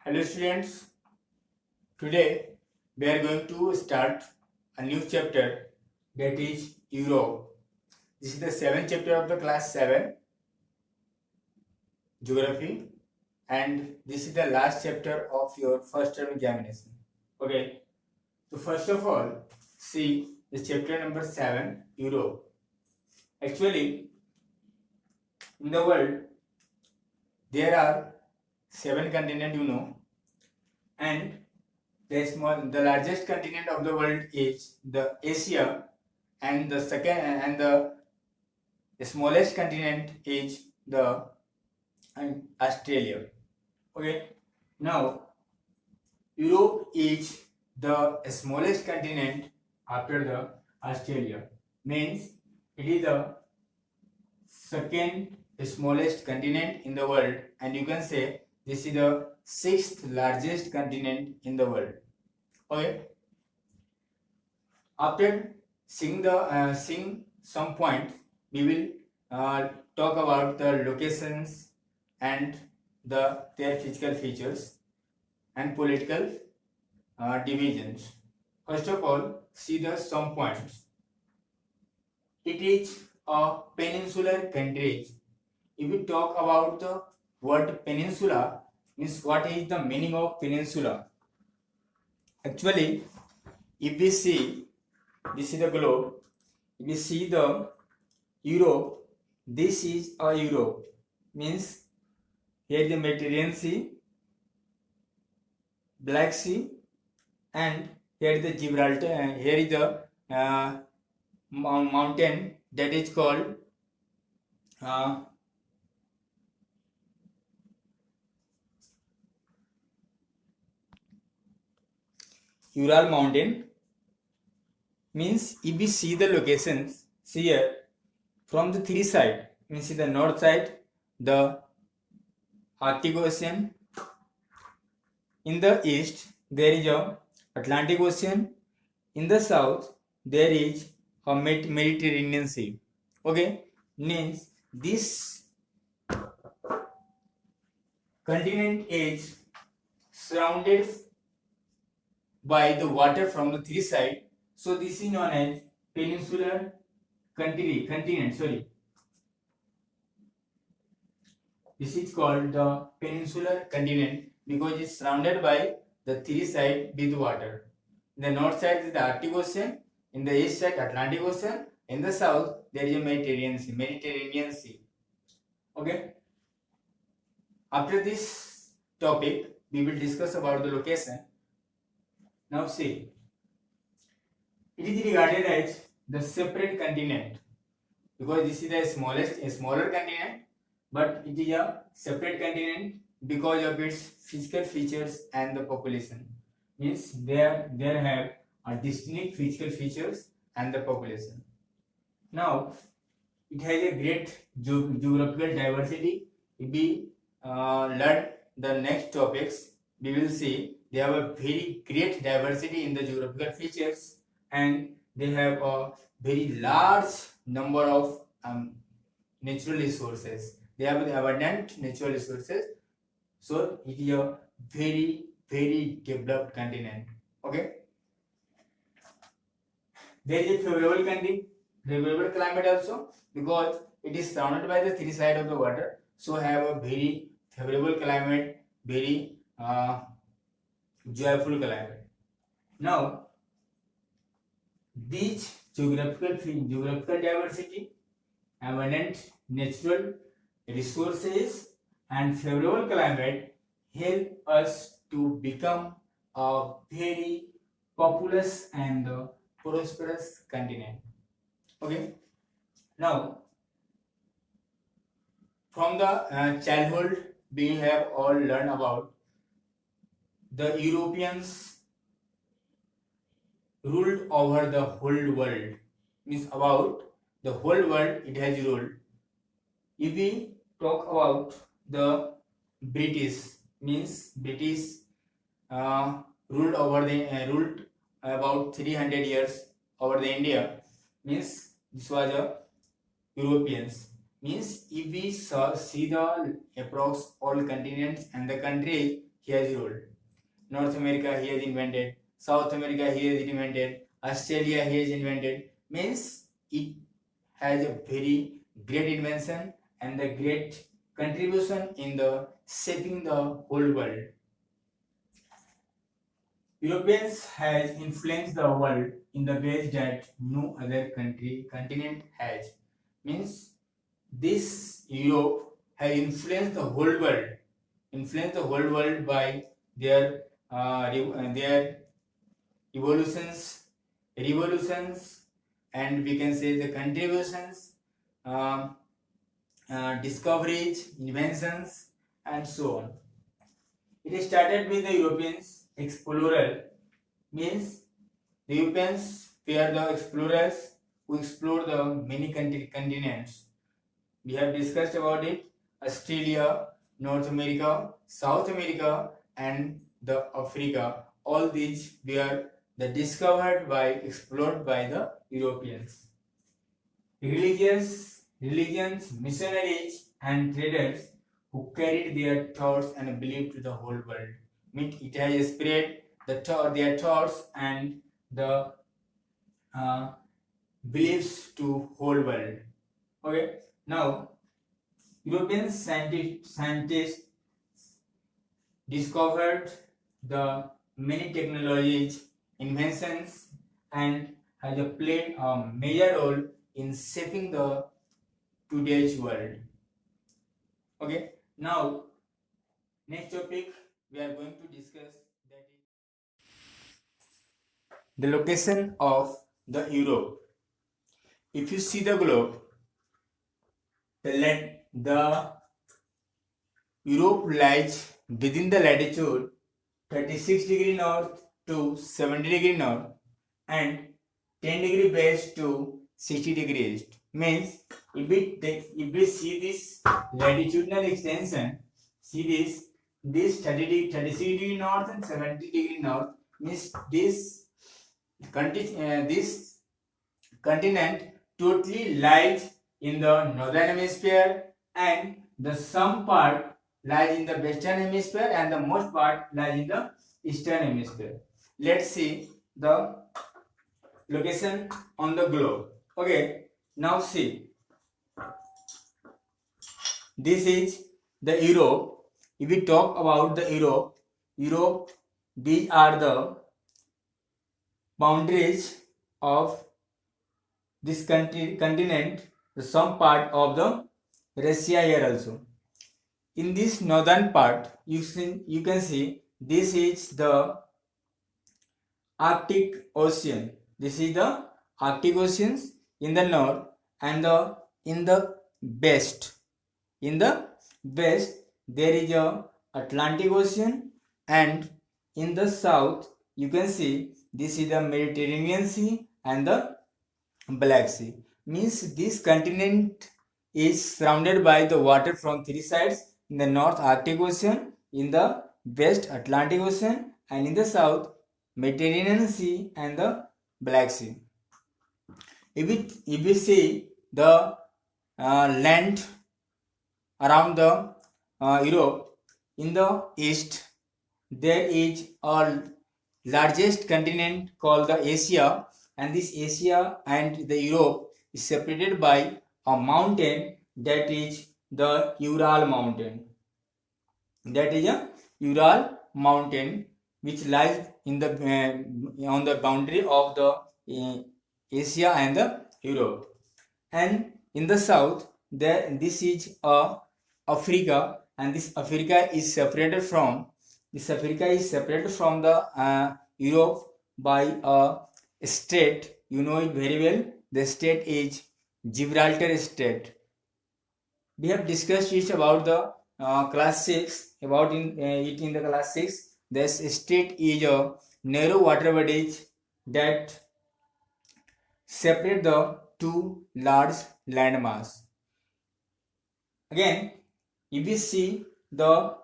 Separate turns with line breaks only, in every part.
Hello students, today we are going to start a new chapter, that is Europe. This is the 7th chapter of the class 7 geography, and this is the last chapter of your first term examination. Okay, so first of all, see the chapter number 7, Europe. Actually, in the world there are 7 continents, and the largest continent of the world is the Asia, and the smallest continent is the Australia. Okay, now Europe is the smallest continent after the Australia. Means it is the second smallest continent in the world, and you can say this is the 6th largest continent in the world. Okay. After seeing some points, we will talk about the locations and their physical features and political divisions. First of all, see the some points. It is a peninsular country. If we talk about the word peninsula, means what is the meaning of peninsula? Actually, if we see, this is the globe. If we see the Europe, this is a Europe. Means here is the Mediterranean Sea, Black Sea, and here is the Gibraltar. Here is the mountain that is called Ural Mountain. Means if we see the locations, see here from the three side, means see the north side, the Arctic Ocean. In the east there is a Atlantic Ocean. In the south there is a Mediterranean Sea. Okay, means this continent is surrounded by the water from the three side. So this is known as peninsular continent. Sorry, this is called the peninsular continent because it's surrounded by the three side with water. In the north side is the Arctic Ocean. In the east side, Atlantic Ocean. In the south, there is a Mediterranean Sea. Okay. After this topic, we will discuss about the location. Now see, it is regarded as the separate continent because this is the smaller continent, but it is a separate continent because of its physical features and the population. Means there have a distinct physical features and the population. Now it has a great geographical diversity. If we learn the next topics, we will see they have a very great diversity in the geographical features, and they have a very large number of natural resources. They have abundant natural resources, so it is a very developed continent. Okay, there is a favorable climate also because it is surrounded by the three sides of the water, so have a very favorable climate, very joyful climate. Now these geographical diversity, abundant natural resources, and favorable climate help us to become a very populous and prosperous continent. Okay. Now, from the childhood, we have all learned about the Europeans ruled over the whole world. Means about the whole world it has ruled. If we talk about the British, means British ruled about 300 years over the India. Means this was a Europeans. Means if we see the approx all continents and the countries, he has ruled. North America he has invented, South America he has invented, Australia he has invented. Means it has a very great invention and a great contribution in the shaping the whole world. Europeans has influenced the world in the ways that no other continent has. Means this Europe has influenced the whole world by their their revolutions, and we can say the contributions, uh, discoveries, inventions, and so on. It started with the Europeans explorer, means the Europeans were the explorers who explored the many continents. We have discussed about it: Australia, North America, South America, and the Africa. All these were explored by the Europeans. Religions, missionaries, and traders who carried their thoughts and beliefs to the whole world. It has spread their thoughts and the uh, beliefs to whole world. Okay, now European scientists discovered the many technologies, inventions, and has played a major role in shaping the today's world. Okay, now next topic we are going to discuss, that is the location of the Europe. If you see the globe, the Europe lies within the latitude 36 degree north to 70 degree north and 10 degree west to 60 degree east. Means if we see this latitudinal extension, see this 36 degree north and 70 degree north, means this continent totally lies in the northern hemisphere, and the some part lies in the western hemisphere, and the most part lies in the eastern hemisphere. Let's see the location on the globe. Okay, now see, this is the Europe. If we talk about the Europe, these are the boundaries of this continent, some part of the Russia here also. In this northern part, you can see this is the Arctic Ocean. This is the Arctic Oceans in the north, and in the west. In the west, there is a Atlantic Ocean, and in the south, you can see this is the Mediterranean Sea and the Black Sea. Means this continent is surrounded by the water from three sides: in the north Arctic Ocean, in the west Atlantic Ocean, and in the south Mediterranean Sea and the Black Sea. If we see the land around the Europe, in the east there is a largest continent called the Asia, and this Asia and the Europe is separated by a mountain, that is the Ural mountain. That is a Ural mountain which lies in the on the boundary of the Asia and the Europe. And in the south, this is Africa, and this Africa is separated from the Europe by a state. You know it very well. The state is Gibraltar State. We have discussed it about the class 6, about it in the class 6. This state is a narrow water bodies that separate the two large landmass. Again, if we see the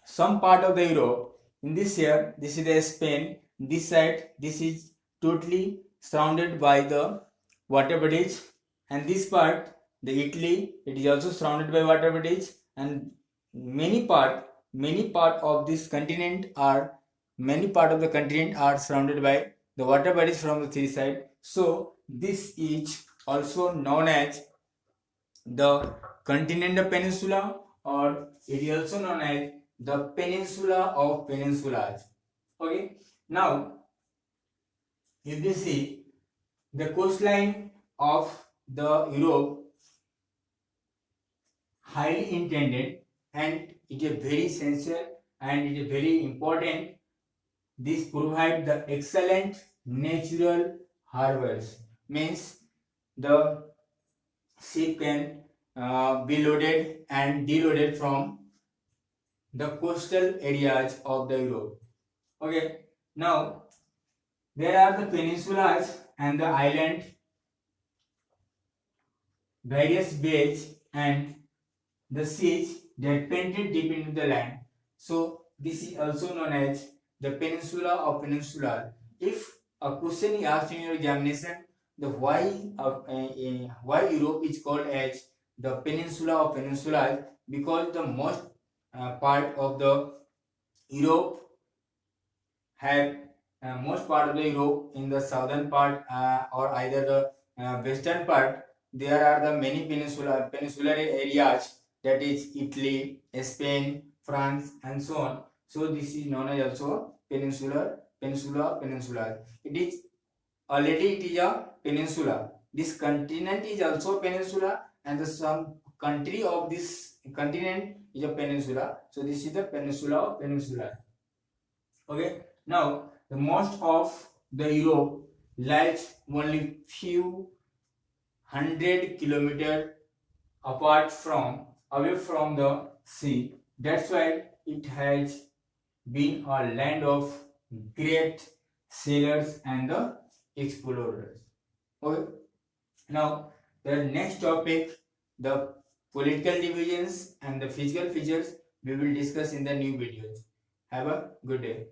some part of the Europe, in this here, this is the Spain. This side, this is totally surrounded by the water bodies, and this part, the Italy, it is also surrounded by water bodies, and many part many part of this continent are many part of the continent are surrounded by the water bodies from the three sides. So this is also known as the continental peninsula, or it is also known as the peninsula of peninsulas. Okay, now if we see the coastline of the Europe, highly intended, and it is very essential and it is very important. This provide the excellent natural harbors, means the ship can be loaded and deloaded from the coastal areas of the Europe. Okay, now there are the peninsulas and the island, various bays and the seas that painted deep into the land. So this is also known as the peninsula of peninsular. If a question is asked in your examination, the why Europe is called as the peninsula of peninsular, because the most part of the Europe have most part of the Europe in the southern part or either the western part, there are the many peninsular areas, that is Italy, Spain, France, and so on. So this is known as also peninsula. It is already it is a peninsula. This continent is also a peninsula, and the some country of this continent is a peninsula. So this is the peninsula of peninsula. Okay. Now the most of the Europe lies only few 100 kilometers away from the sea. That's why it has been a land of great sailors and the explorers. Okay. Now the next topic, the political divisions and the physical features, we will discuss in the new videos. Have a good day.